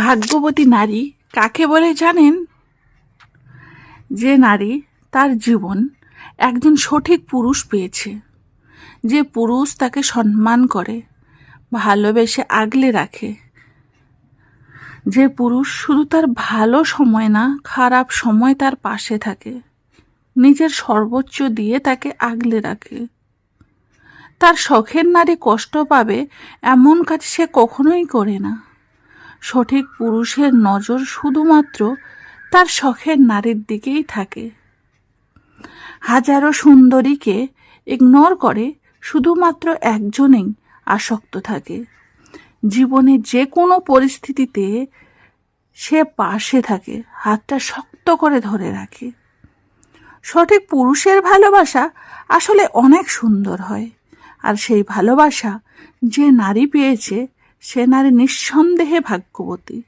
ভাগ্যবতী নারী কাকে বলে জানেন? যে নারী তার জীবন একজন সঠিক পুরুষ পেয়েছে, যে পুরুষ তাকে সম্মান করে, ভালোবেসে আগলে রাখে, যে পুরুষ শুধু তার ভালো সময় না খারাপ সময় তার পাশে থাকে, নিজের সর্বোচ্চ দিয়ে তাকে আগলে রাখে। তার শখের নারী কষ্ট পাবে এমন কাজ সে কখনোই করে না। সঠিক পুরুষের নজর শুধুমাত্র তার শখের নারীর দিকেই থাকে। হাজারো সুন্দরীকে ইগনোর করে শুধুমাত্র একজনেই আসক্ত থাকে। জীবনে যে কোনো পরিস্থিতিতে সে পাশে থাকে, হাতটা শক্ত করে ধরে রাখে। সঠিক পুরুষের ভালোবাসা আসলে অনেক সুন্দর হয়, আর সেই ভালোবাসা যে নারী পেয়েছে সে নারী নিঃসন্দেহে ভাগ্যবতী।